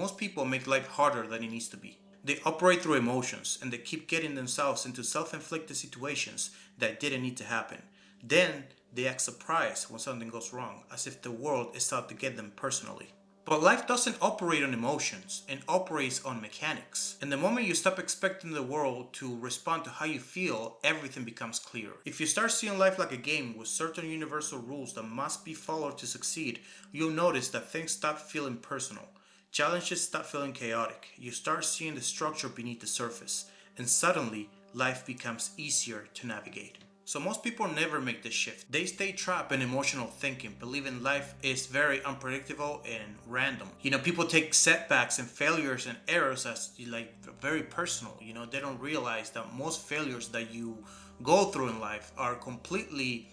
Most people make life harder than it needs to be. They operate through emotions and they keep getting themselves into self-inflicted situations that didn't need to happen. Then they act surprised when something goes wrong, as if the world is out to get them personally. But life doesn't operate on emotions, it operates on mechanics. And the moment you stop expecting the world to respond to how you feel, everything becomes clear. If you start seeing life like a game with certain universal rules that must be followed to succeed, you'll notice that things stop feeling personal. Challenges stop feeling chaotic. You start seeing the structure beneath the surface, and suddenly life becomes easier to navigate. So most people never make this shift. They stay trapped in emotional thinking, believing life is very unpredictable and random. People take setbacks and failures and errors as like very personal. They don't realize that most failures that you go through in life are completely,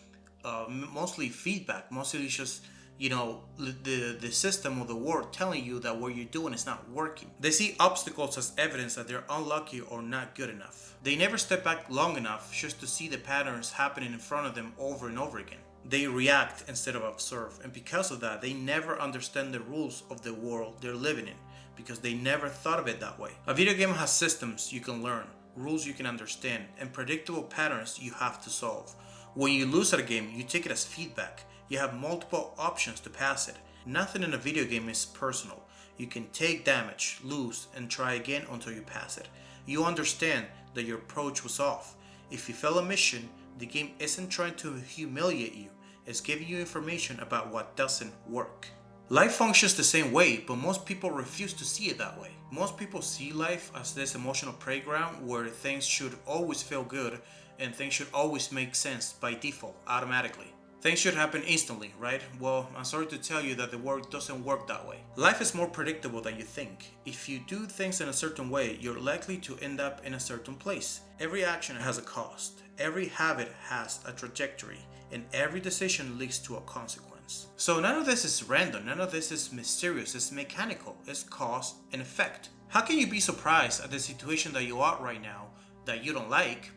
mostly feedback. Mostly just the system of the world telling you that what you're doing is not working. They see obstacles as evidence that they're unlucky or not good enough. They never step back long enough just to see the patterns happening in front of them over and over again. They react instead of observe, and because of that, they never understand the rules of the world they're living in because they never thought of it that way. A video game has systems you can learn, rules you can understand, and predictable patterns you have to solve. When you lose at a game, you take it as feedback. You have multiple options to pass it. Nothing in a video game is personal. You can take damage, lose, and try again until you pass it. You understand that your approach was off. If you fail a mission, the game isn't trying to humiliate you. It's giving you information about what doesn't work. Life functions the same way, but most people refuse to see it that way. Most people see life as this emotional playground where things should always feel good and things should always make sense by default, automatically. Things should happen instantly, right? Well, I'm sorry to tell you that the world doesn't work that way. Life is more predictable than you think. If you do things in a certain way, you're likely to end up in a certain place. Every action has a cost. Every habit has a trajectory, and every decision leads to a consequence. So none of this is random, none of this is mysterious, it's mechanical, it's cause and effect. How can you be surprised at the situation that you are right now that you don't like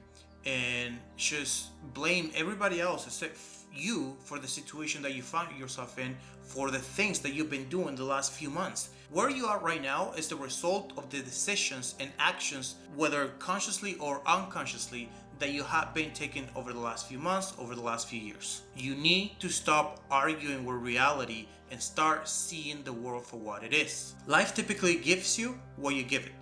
and just blame everybody else except you for the situation that you find yourself in, for the things that you've been doing the last few months? Where you are right now is the result of the decisions and actions, whether consciously or unconsciously, that you have been taking over the last few months, over the last few years. You need to stop arguing with reality and start seeing the world for what it is. Life typically gives you what you give it.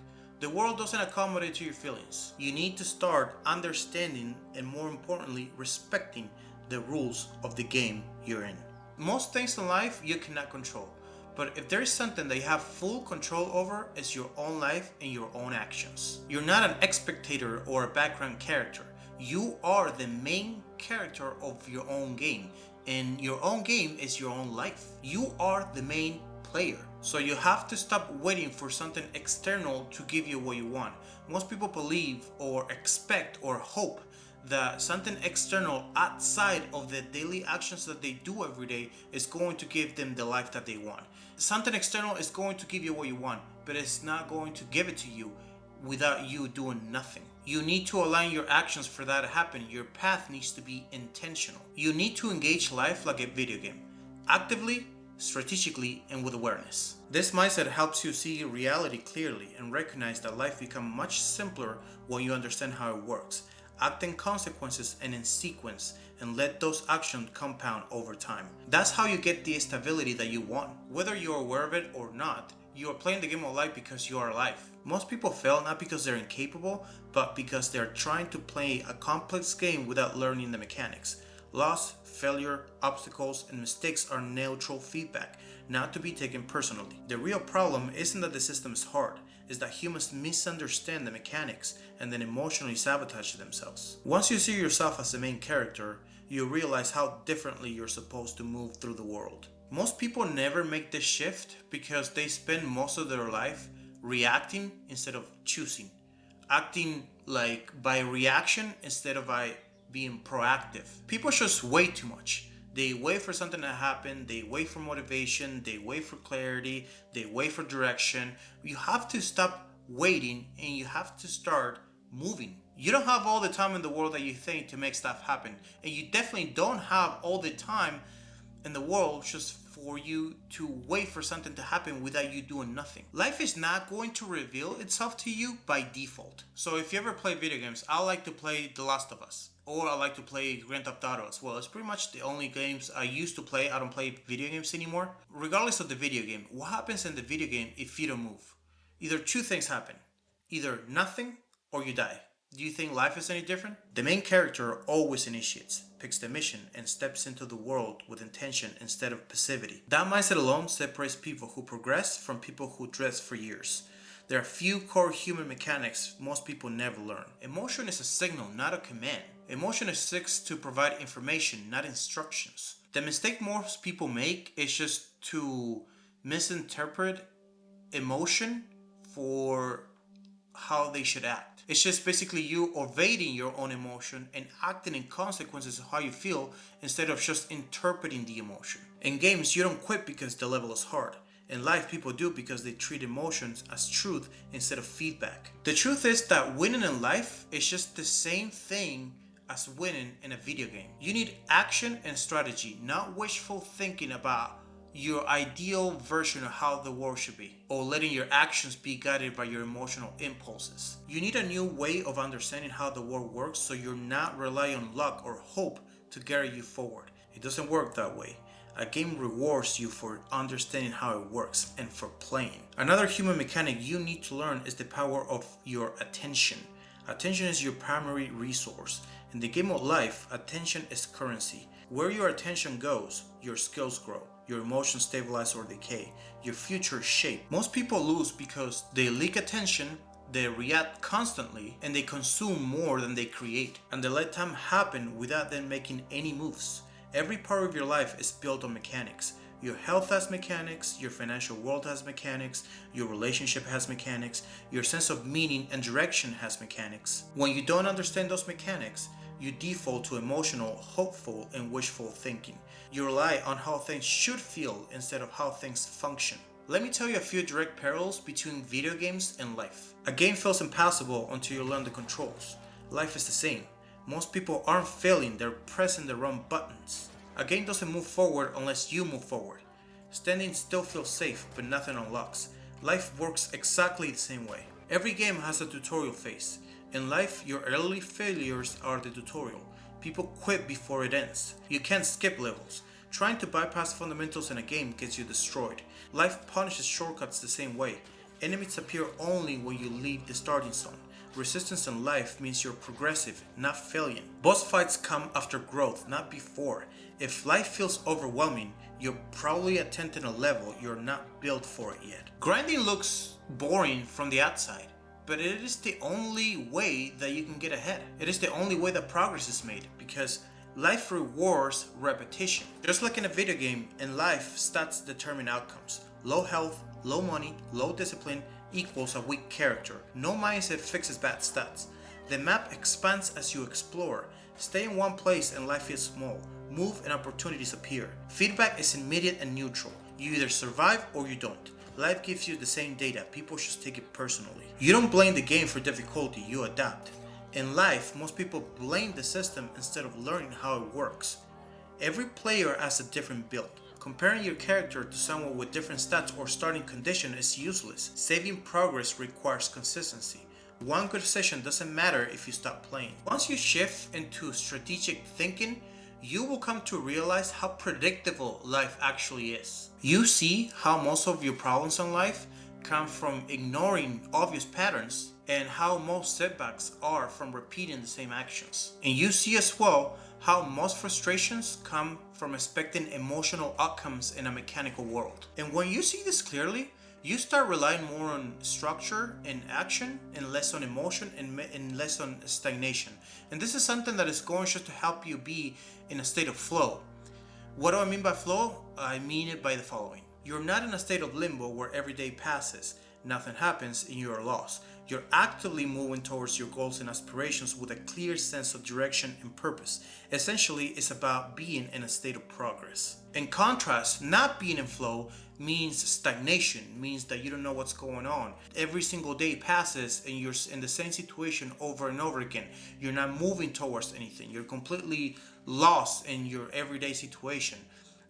The world doesn't accommodate to your feelings. You need to start understanding and, more importantly, respecting the rules of the game you're in. Most things in life you cannot control, but if there is something that you have full control over, it's your own life and your own actions. You're not an spectator or a background character. You are the main character of your own game, and your own game is your own life. You are the main player. So you have to stop waiting for something external to give you what you want. Most people believe or expect or hope that something external outside of the daily actions that they do every day is going to give them the life that they want. Something external is going to give you what you want, but it's not going to give it to you without you doing nothing. You need to align your actions for that to happen. Your path needs to be intentional. You need to engage life like a video game, actively, strategically, and with awareness. This mindset helps you see reality clearly and recognize that life becomes much simpler when you understand how it works. Act in consequences and in sequence, and let those actions compound over time. That's how you get the stability that you want. Whether you're aware of it or not, you are playing the game of life because you are alive. Most people fail not because they're incapable, but because they're trying to play a complex game without learning the mechanics. Loss, failure, obstacles, and mistakes are neutral feedback, not to be taken personally. The real problem isn't that the system is hard, it's that humans misunderstand the mechanics and then emotionally sabotage themselves. Once you see yourself as the main character, you realize how differently you're supposed to move through the world. Most people never make this shift because they spend most of their life reacting instead of choosing, acting like by reaction instead of by being proactive. People just wait too much. They wait for something to happen, they wait for motivation, they wait for clarity, they wait for direction. You have to stop waiting and you have to start moving. You don't have all the time in the world that you think to make stuff happen. And you definitely don't have all the time in the world just for you to wait for something to happen without you doing nothing. Life is not going to reveal itself to you by default. So if you ever play video games, I like to play The Last of Us. Or I like to play Grand Theft Auto as well. It's pretty much the only games I used to play. I don't play video games anymore. Regardless of the video game, what happens in the video game if you don't move? Either two things happen. Either nothing or you die. Do you think life is any different? The main character always initiates, picks the mission, and steps into the world with intention instead of passivity. That mindset alone separates people who progress from people who drift for years. There are few core human mechanics most people never learn. Emotion is a signal, not a command. Emotion exists to provide information, not instructions. The mistake most people make is just to misinterpret emotion for how they should act. It's just basically you evading your own emotion and acting in consequences of how you feel instead of just interpreting the emotion. In games, you don't quit because the level is hard. In life, people do because they treat emotions as truth instead of feedback. The truth is that winning in life is just the same thing as winning in a video game. You need action and strategy, not wishful thinking about your ideal version of how the world should be, or letting your actions be guided by your emotional impulses. You need a new way of understanding how the world works so you're not relying on luck or hope to carry you forward. It doesn't work that way. A game rewards you for understanding how it works and for playing. Another human mechanic you need to learn is the power of your attention. Attention is your primary resource. In the game of life, attention is currency. Where your attention goes, your skills grow, your emotions stabilize or decay, your future is shaped. Most people lose because they leak attention, they react constantly, and they consume more than they create. And they let time happen without them making any moves. Every part of your life is built on mechanics. Your health has mechanics, your financial world has mechanics, your relationship has mechanics, your sense of meaning and direction has mechanics. When you don't understand those mechanics, you default to emotional, hopeful, and wishful thinking. You rely on how things should feel instead of how things function. Let me tell you a few direct parallels between video games and life. A game feels impossible until you learn the controls. Life is the same. Most people aren't failing, they're pressing the wrong buttons. A game doesn't move forward unless you move forward. Standing still feels safe, but nothing unlocks. Life works exactly the same way. Every game has a tutorial phase. In life, your early failures are the tutorial. People quit before it ends. You can't skip levels. Trying to bypass fundamentals in a game gets you destroyed. Life punishes shortcuts the same way. Enemies appear only when you leave the starting zone. Resistance in life means you're progressive, not failing. Boss fights come after growth, not before. If life feels overwhelming, you're probably attempting a level you're not built for it yet. Grinding looks boring from the outside, but it is the only way that you can get ahead. It is the only way that progress is made, because life rewards repetition. Just like in a video game, in life, stats determine outcomes. Low health, low money, low discipline equals a weak character. No mindset fixes bad stats. The map expands as you explore. Stay in one place and life is small. Move and opportunities appear. Feedback is immediate and neutral. You either survive or you don't. Life gives you the same data. People just take it personally. You don't blame the game for difficulty, you adapt. In life, most people blame the system instead of learning how it works. Every player has a different build. Comparing your character to someone with different stats or starting condition is useless. Saving progress requires consistency. One good session doesn't matter if you stop playing. Once you shift into strategic thinking, you will come to realize how predictable life actually is. You see how most of your problems in life come from ignoring obvious patterns, and how most setbacks are from repeating the same actions. And you see as well how most frustrations come from expecting emotional outcomes in a mechanical world. And when you see this clearly, you start relying more on structure and action and less on emotion and less on stagnation. And this is something that is going just to help you be in a state of flow. What do I mean by flow? I mean it by the following. You're not in a state of limbo where every day passes, nothing happens, and you are lost. You're actively moving towards your goals and aspirations with a clear sense of direction and purpose. Essentially, it's about being in a state of progress. In contrast, not being in flow means stagnation, means that you don't know what's going on. Every single day passes and you're in the same situation over and over again. You're not moving towards anything. You're completely lost in your everyday situation.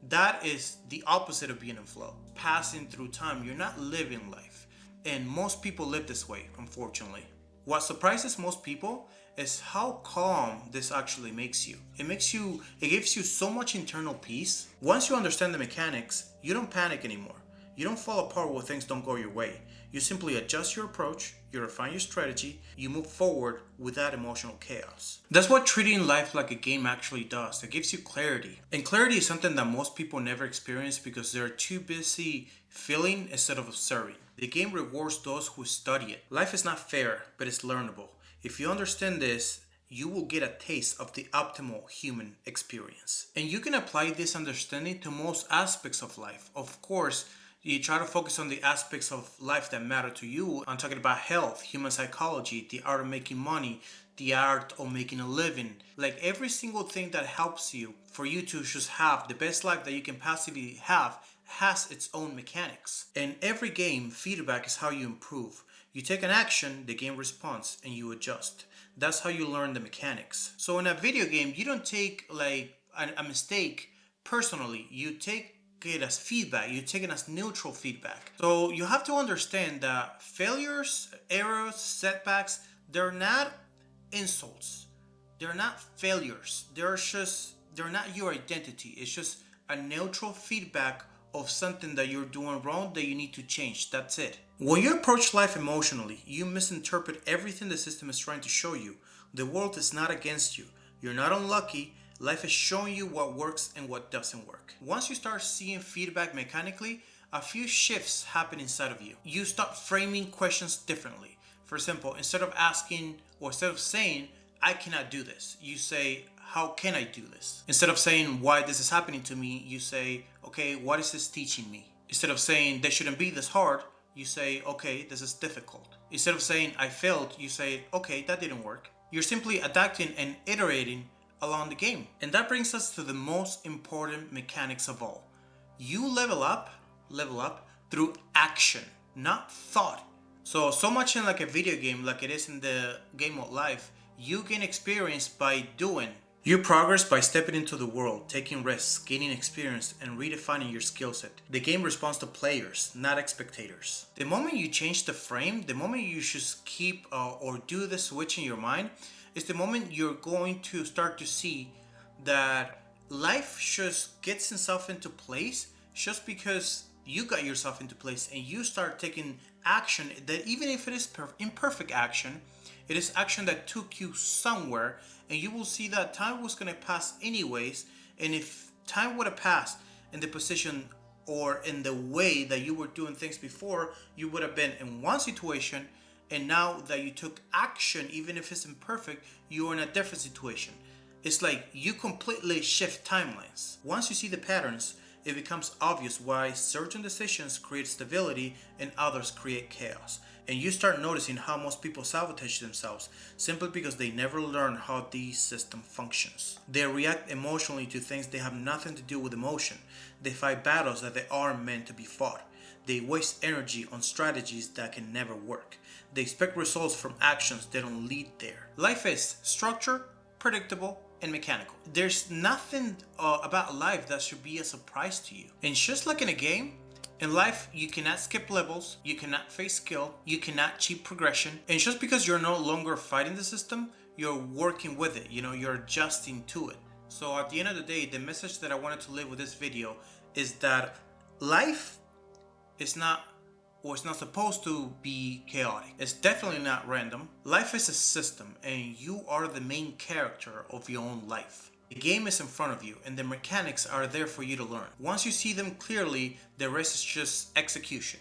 That is the opposite of being in flow. Passing through time, you're not living life. And most people live this way, unfortunately. What surprises most people is how calm this actually makes you. It gives you so much internal peace. Once you understand the mechanics, you don't panic anymore. You don't fall apart when things don't go your way. You simply adjust your approach, you refine your strategy, you move forward without emotional chaos. That's what treating life like a game actually does. It gives you clarity. And clarity is something that most people never experience because they're too busy feeling instead of observing. The game rewards those who study it. Life is not fair, but it's learnable. If you understand this, you will get a taste of the optimal human experience. And you can apply this understanding to most aspects of life. Of course, you try to focus on the aspects of life that matter to you. I'm talking about health, human psychology, the art of making money, the art of making a living. Like every single thing that helps you for you to just have the best life that you can possibly have has its own mechanics. In every game, feedback is how you improve. You take an action, the game responds, and you adjust. That's how you learn the mechanics. So in a video game, you don't take like a mistake personally. You take it as feedback. You take it as neutral feedback. So you have to understand that failures, errors, setbacks, they're not insults. They're not failures. They're not your identity. It's just a neutral feedback of something that you're doing wrong that you need to change. That's it. When you approach life emotionally, you misinterpret everything the system is trying to show you. The world is not against you. You're not unlucky. Life is showing you what works and what doesn't work. Once you start seeing feedback mechanically, a few shifts happen inside of you. You start framing questions differently. For example, instead of saying, I cannot do this, you say, how can I do this? Instead of saying why this is happening to me, you say, okay, what is this teaching me? Instead of saying this shouldn't be this hard, you say, okay, this is difficult. Instead of saying I failed, you say, okay, that didn't work. You're simply adapting and iterating along the game. And that brings us to the most important mechanics of all. You level up through action, not thought. So much in like a video game, like it is in the game of life, you gain experience by doing. You progress by stepping into the world, taking risks, gaining experience, and redefining your skill set. The game responds to players, not spectators. The moment you change the frame, the moment you just keep or do the switch in your mind, is the moment you're going to start to see that life just gets itself into place just because you got yourself into place and you start taking action that even if it is imperfect action, it is action that took you somewhere, and you will see that time was going to pass anyways. And if time would have passed in the position or in the way that you were doing things before, you would have been in one situation, and now that you took action, even if it's imperfect, you're in a different situation. It's like you completely shift timelines. Once you see the patterns, it becomes obvious why certain decisions create stability and others create chaos. And you start noticing how most people sabotage themselves simply because they never learn how the system functions. They react emotionally to things that have nothing to do with emotion. They fight battles that they aren't meant to be fought. They waste energy on strategies that can never work. They expect results from actions that don't lead there. Life is structured, predictable, and mechanical. There's nothing about life that should be a surprise to you. And just like in a game, in life, you cannot skip levels, you cannot face skill, you cannot cheat progression. And just because you're no longer fighting the system, you're working with it, you're adjusting to it. So at the end of the day, the message that I wanted to leave with this video is that life is not or it's not supposed to be chaotic. It's definitely not random. Life is a system and you are the main character of your own life. The game is in front of you and the mechanics are there for you to learn. Once you see them clearly, the rest is just execution.